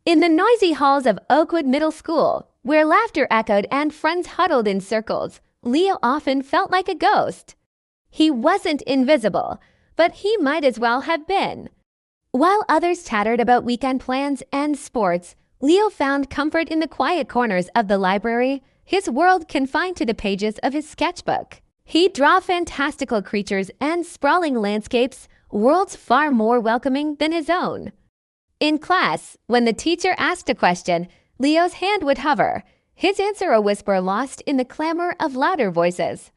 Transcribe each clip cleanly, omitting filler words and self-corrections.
In the noisy halls of Oakwood Middle School, where laughter echoed and friends huddled in circles, Leo often felt like a ghost. He wasn't invisible, but he might as well have been. While others chattered about weekend plans and sports, Leo found comfort in the quiet corners of the library, his world confined to the pages of his sketchbook. He'd draw fantastical creatures and sprawling landscapes, worlds far more welcoming than his own. In class, when the teacher asked a question, Leo's hand would hover, his answer a whisper lost in the clamor of louder voices.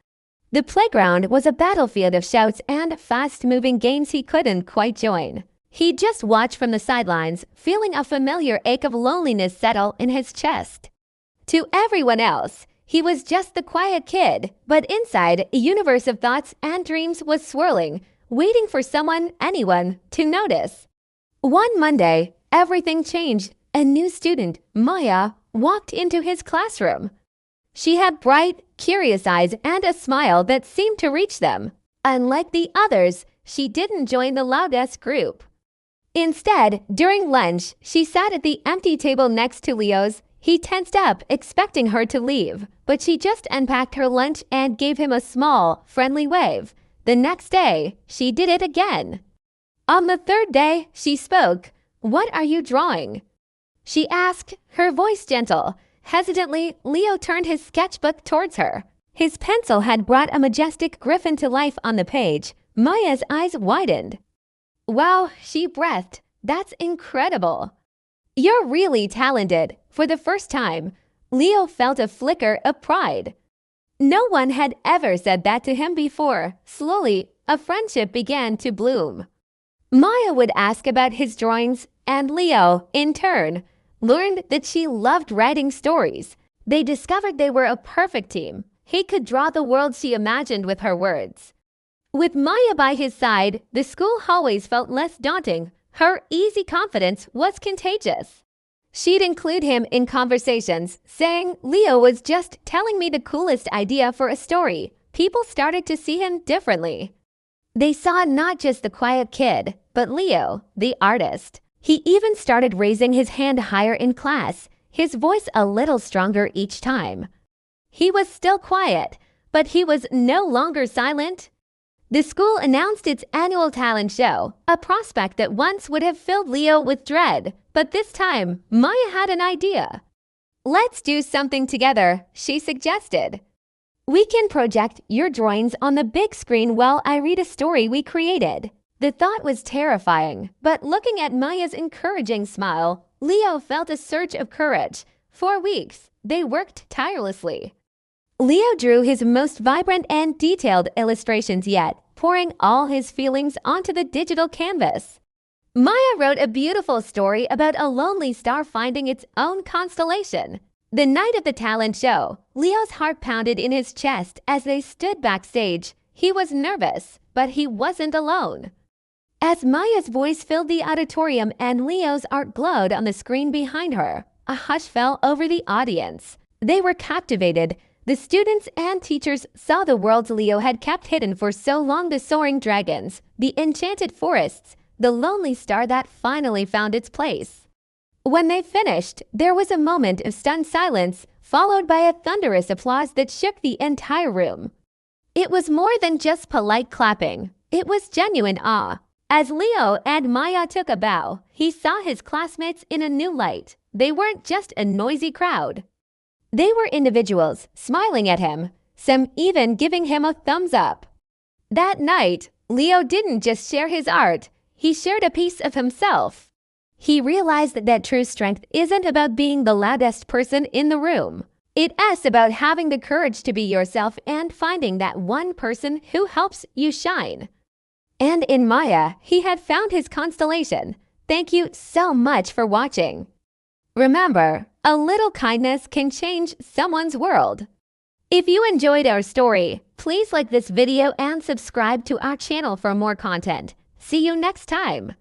The playground was a battlefield of shouts and fast-moving games he couldn't quite join. He'd just watch from the sidelines, feeling a familiar ache of loneliness settle in his chest. To everyone else, he was just the quiet kid, but inside, a universe of thoughts and dreams was swirling, waiting for someone, anyone, to notice. One Monday, everything changed. A new student, Maya, walked into his classroom. She had bright, curious eyes and a smile that seemed to reach them. Unlike the others, she didn't join the loudest group. Instead, during lunch, she sat at the empty table next to Leo's. He tensed up, expecting her to leave, but she just unpacked her lunch and gave him a small, friendly wave. The next day, she did it again. On the third day, she spoke. "What are you drawing?" she asked, her voice gentle. Hesitantly, Leo turned his sketchbook towards her. His pencil had brought a majestic griffin to life on the page. Maya's eyes widened. "Wow," she breathed. "That's incredible." "You're really talented." For the first time, Leo felt a flicker of pride. No one had ever said that to him before. Slowly, a friendship began to bloom. Maya would ask about his drawings, and Leo, in turn, learned that she loved writing stories. They discovered they were a perfect team. He could draw the world she imagined with her words. With Maya by his side, the school hallways felt less daunting. Her easy confidence was contagious. She'd include him in conversations, saying, "Leo was just telling me the coolest idea for a story." People started to see him differently. They saw not just the quiet kid, but Leo, the artist. He even started raising his hand higher in class, his voice a little stronger each time. He was still quiet, but he was no longer silent. The school announced its annual talent show, a prospect that once would have filled Leo with dread, but this time, Maya had an idea. "Let's do something together," she suggested. "We can project your drawings on the big screen while I read a story we created." The thought was terrifying, but looking at Maya's encouraging smile, Leo felt a surge of courage. For weeks, they worked tirelessly. Leo drew his most vibrant and detailed illustrations yet, pouring all his feelings onto the digital canvas. Maya wrote a beautiful story about a lonely star finding its own constellation. The night of the talent show, Leo's heart pounded in his chest as they stood backstage. He was nervous, but he wasn't alone. As Maya's voice filled the auditorium and Leo's art glowed on the screen behind her, a hush fell over the audience. They were captivated. The students and teachers saw the worlds Leo had kept hidden for so long: the soaring dragons, the enchanted forests, the lonely star that finally found its place. When they finished, there was a moment of stunned silence, followed by a thunderous applause that shook the entire room. It was more than just polite clapping. It was genuine awe. As Leo and Maya took a bow, he saw his classmates in a new light. They weren't just a noisy crowd. They were individuals, smiling at him, some even giving him a thumbs up. That night, Leo didn't just share his art, he shared a piece of himself. He realized that true strength isn't about being the loudest person in the room. It's about having the courage to be yourself and finding that one person who helps you shine. And in Maya, he had found his constellation. Thank you so much for watching. Remember, a little kindness can change someone's world. If you enjoyed our story, please like this video and subscribe to our channel for more content. See you next time.